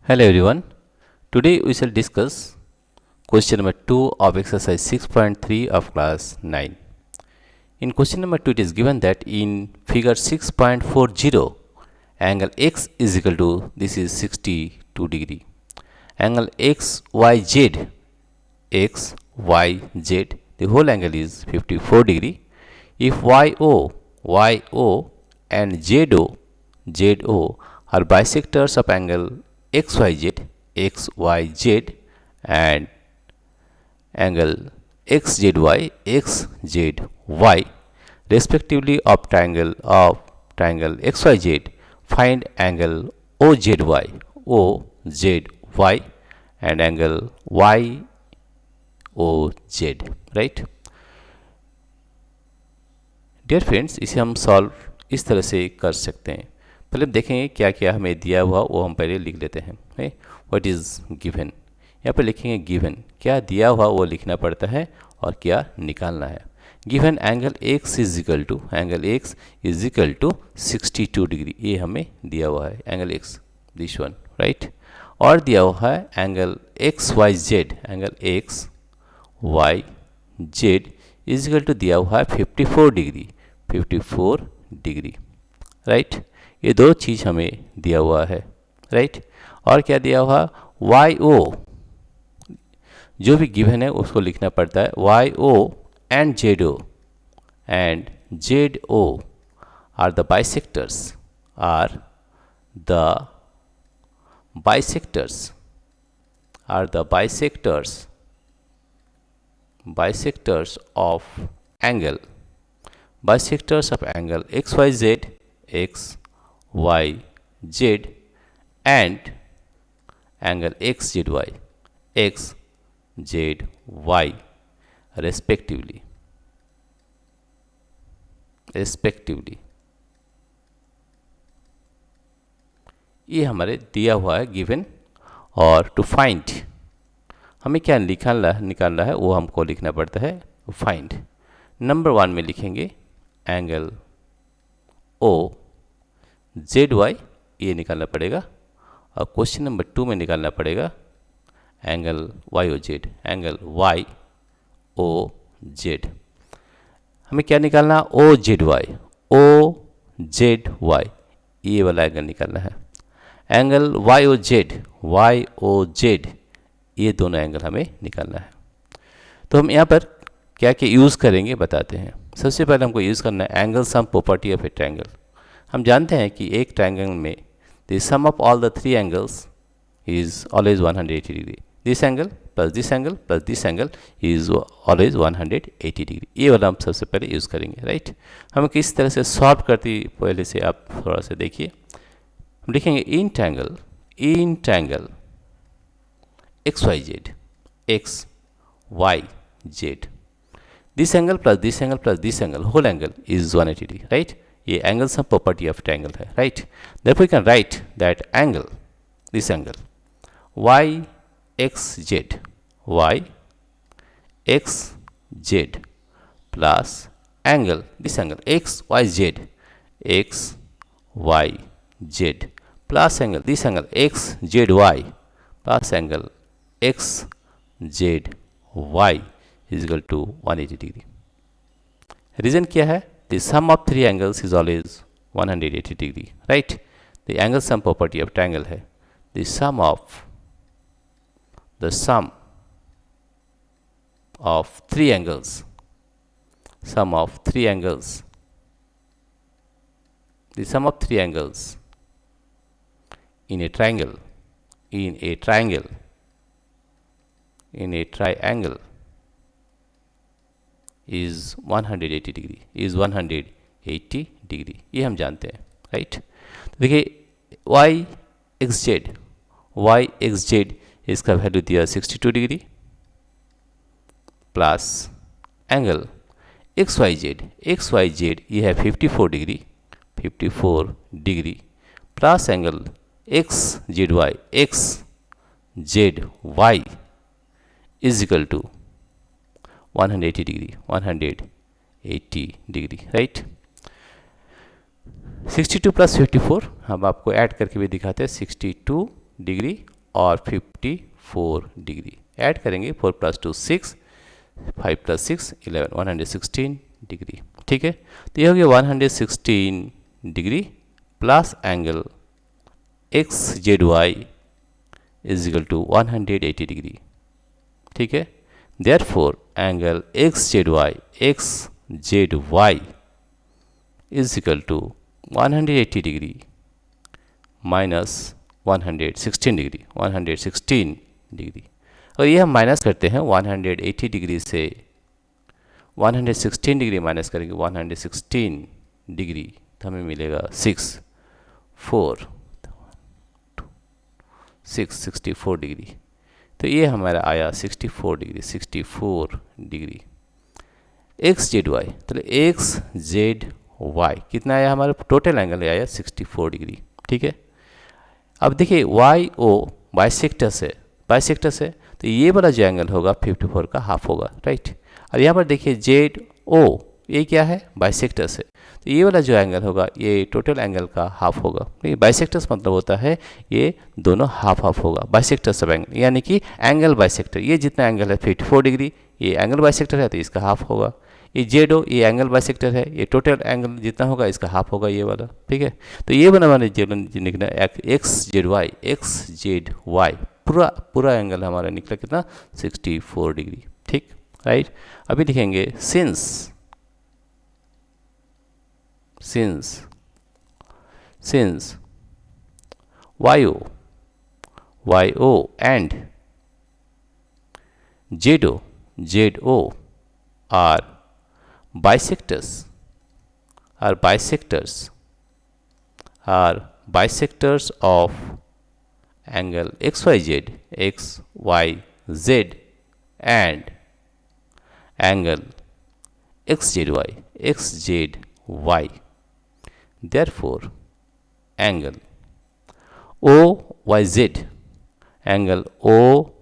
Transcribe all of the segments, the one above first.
Hello everyone. Today we shall discuss question number 2 of exercise 6.3 of class 9. In question number 2 it is given that in figure 6.40 angle x is equal to this is 62 degree. Angle xyz the whole angle is 54 degree. If yo and zo are bisectors of angle xyz and angle xzy respectively of triangle xyz, find angle ozy and angle yoz, right. Dear friends, इसे हम solve इस तरह से कर सकते हैं. पहले देखेंगे क्या क्या हमें दिया हुआ वो हम पहले लिख लेते हैं. व्हाट इज़ गिवन, यहाँ पर लिखेंगे गिवन, क्या दिया हुआ वो लिखना पड़ता है और क्या निकालना है. Given angle x is equal to 62 degree, ये हमें दिया हुआ है angle x, this one, right. और दिया हुआ है angle xyz is equal to दिया हुआ है 54 डिग्री, राइट. ये दो चीज़ हमें दिया हुआ है, राइट. और क्या दिया हुआ, yo जो भी गिवन है उसको लिखना पड़ता है. yo and zo are the bisectors of angle xyz and angle xzy respectively. ये हमारे दिया हुआ है गिवन. और टू फाइंड हमें क्या निकालना है वो हमको लिखना पड़ता है फाइंड. नंबर 1 में लिखेंगे एंगल OZY, ये निकालना पड़ेगा. और क्वेश्चन नंबर 2 में निकालना पड़ेगा एंगल YOZ. हमें क्या निकालना, OZY, ये वाला एंगल निकालना है. एंगल YOZ, ये दोनों एंगल हमें निकालना है. तो हम यहाँ पर क्या क्या यूज़ करेंगे बताते हैं. सबसे पहले हमको यूज़ करना है angle sum property of a triangle. हम जानते हैं कि एक ट्रायंगल में the sum of all the 3 angles is always 180 degree. This angle plus this angle plus this angle is always 180 degree. ये वाला हम सबसे पहले यूज़ करेंगे, राइट. हम किस तरह से सॉल्व करती पहले से आप थोड़ा सा देखिए. हम लिखेंगे in triangle xyz this angle plus this angle plus this angle, whole angle is 180 degree, right. ये angle sum property of triangle है, right. Therefore we can write that angle, this angle yxz plus angle, this angle xyz plus angle, this angle xzy plus angle xzy is equal to 180 degree. Reason क्या है, the sum of 3 angles is always 180 degree, right. The angle sum property of triangle है the sum of 3 angles in a triangle is 180 degree, ये हम जानते हैं, right. देखिए yxz इसका value दिया 62 डिग्री प्लस एंगल xyz ये है 54 degree plus angle xzy is equal to 180 degree, right. 62 plus 54 हम आपको ऐड करके भी दिखाते हैं 62 डिग्री और 54 डिग्री। ऐड करेंगे 4 + 2 6, 5 + 6 11, 116 डिग्री। ठीक है, तो ये हो गया 116 degree plus angle X Z Y is equal to 180 degree. ठीक है, therefore angle X Z Y is equal to 180 degree minus 116 degree, 116 degree. और ये हम माइनस करते हैं 180 डिग्री से 116 डिग्री माइनस करेंगे 116 डिग्री, तो हमें मिलेगा 64 डिग्री। तो ये हमारा आया 64 degree, 64 degree X Z Y. तो एक्स जेड वाई कितना आया, हमारा टोटल एंगल आया 64 डिग्री। ठीक है, अब देखिए वाई ओ बाइसेक्टर से तो ये वाला जो एंगल होगा 54 का हाफ होगा, राइट। और यहाँ पर देखिए जेड ओ, ये क्या है, बाइसेक्टर से, तो ये वाला जो एंगल होगा ये टोटल एंगल का हाफ होगा। बाइसेक्टर्स मतलब होता है ये दोनों हाफ हाफ होगा, बाइसेक्टर सब एंगल, यानी कि एंगल बाइसेक्टर, ये जितना एंगल है 54 डिग्री, ये एंगल बाइसेक्टर है तो इसका हाफ होगा। ये जेड ओ, ये एंगल बाइसेक्टर है, ये टोटल एंगल जितना होगा इसका हाफ होगा ये वाला। ठीक है, तो ये बना हमारे निकला एक्स जेड वाई पूरा एंगल हमारा निकला कितना, 64 डिग्री। ठीक, राइट। अभी लिखेंगे since YO and ZO are bisectors of angle XYZ and angle XZY. Therefore, angle OYZ, angle OZY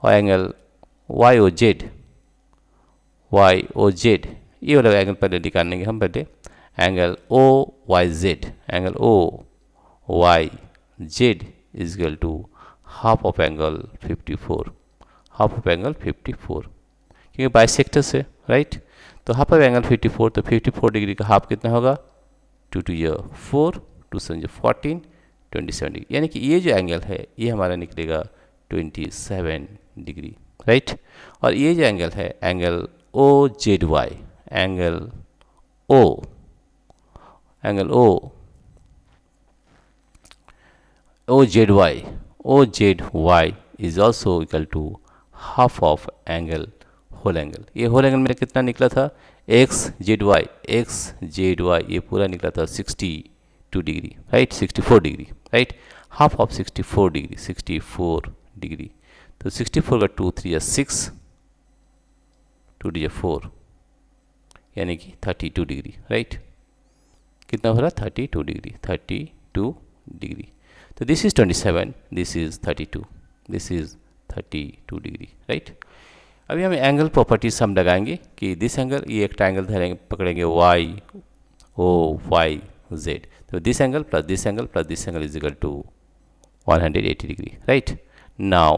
और एंगल YOZ, ये वाला एंगल पहले निकालेंगे हम। पहले angle OYZ is equal to half of angle 54, क्योंकि बाइसेक्टर से, राइट। तो हाफ ऑफ एंगल 54, तो 54 डिग्री का हाफ कितना होगा, 2 × 2 = 4, 2 × 7 = 14, 27 डिग्री, यानी कि ये जो एंगल है ये हमारा निकलेगा 27 डिग्री, राइट। और ये जो एंगल है angle OZY, angle OZY is also equal to half of angle whole angle. ये होल एंगल मेरा कितना निकला था, एक्स जेड वाई ये पूरा निकला था 62 degree, right, 64 degree, right. Half of 64 degree, तो 64 का 2 × 3 = 6, 2 × 4 यानी कि 32 डिग्री, राइट। कितना हो रहा, 32 डिग्री। तो this is 27, this is 32, this is 32 degree, right. अभी हम एंगल प्रॉपर्टीज हम लगाएंगे कि दिस एंगल, ये एक ट्रायंगल धरेंगे, पकड़ेंगे YOYZ, तो this angle plus this angle plus this angle is equal to 180 degree, right. Now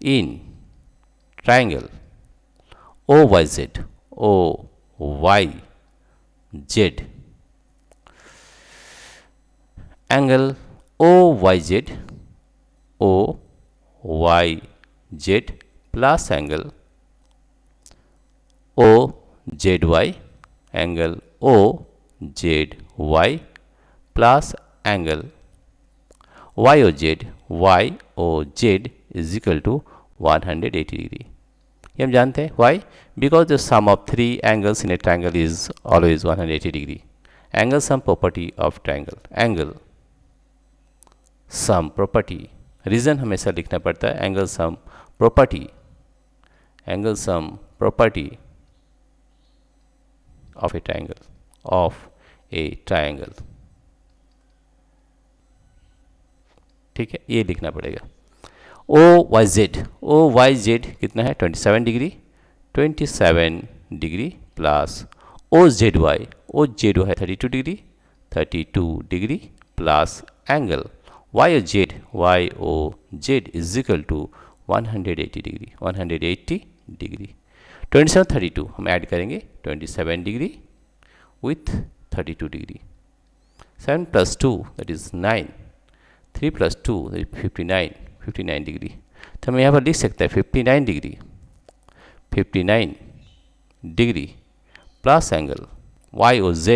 in triangle OYZ angle OYZ plus angle OZY, angle OZY plus angle YOZ is equal to 180 degree. ये हम जानते हैं, why? Because the sum of three angles in a triangle is always 180 degree. Angle sum property of triangle. Angle sum property. Reason हमेशा लिखना पड़ता है, angle sum property of a triangle. ठीक है, ये लिखना पड़ेगा। OYZ कितना है, 27 डिग्री प्लस OZY, OZY है 32 degree, 32 degree plus angle YOZ is equal to 180 degree, 180 degree. 27 32 हम ऐड करेंगे 27 degree with 32 degree, 7 plus 2 that is 9, 3 plus 2 that is 59, 59 degree. तो हम यहाँ पर लिख सकते हैं 59 degree, 59 degree plus angle YOZ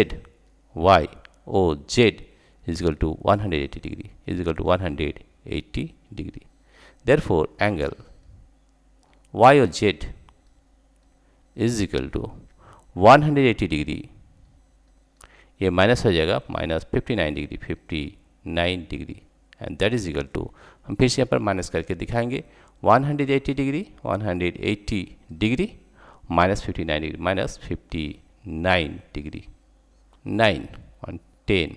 is equal to 180 degree, is equal to 180 degree. Therefore, angle YOZ is equal to 180 degree. ये minus हो जाएगा, minus 59 degree, 59 degree, and that is equal to, हम फिर से यहाँ पर माइनस करके दिखाएंगे, 180 degree, 180 degree minus 59 degree, minus 59 degree, 9 1 10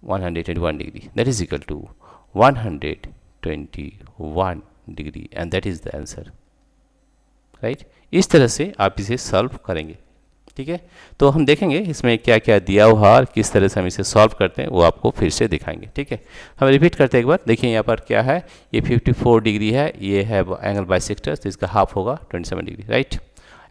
121 degree, that is equal to 121 degree, and that is the answer, right? इस तरह से आप इसे सॉल्व करेंगे, ठीक है। तो हम देखेंगे इसमें क्या क्या दिया हुआ और किस तरह से हम इसे सॉल्व करते हैं वो आपको फिर से दिखाएंगे, ठीक है। हम रिपीट करते हैं एक बार, देखिए यहाँ पर क्या है, ये 54 डिग्री है, ये है एंगल बाइसेक्टर, तो इसका हाफ होगा 27 degree, right.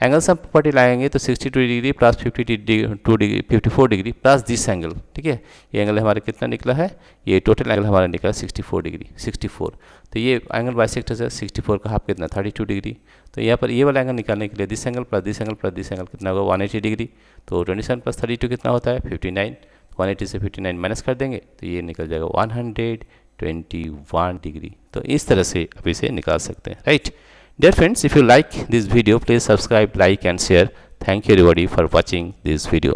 Angle sum property लाएंगे तो 62 degree plus 52 degree, 54 degree plus this angle, ठीक है। ये एंगल हमारा कितना निकला है, ये टोटल एंगल हमारा निकला 64 डिग्री, 64। तो ये एंगल बाइसेक्टर से 64 का हाफ कितना, 32 डिग्री। तो यहाँ पर ये वाला एंगल निकालने के लिए this angle plus this angle plus this angle कितना होगा, 180 डिग्री। तो 27 प्लस 32 कितना होता है, 59। 180 से 59 माइनस कर देंगे तो ये निकल जाएगा 121 डिग्री। तो इस तरह से आप इसे निकाल सकते हैं, right. Dear friends, if you like this video, please subscribe, like and share. Thank you everybody for watching this video.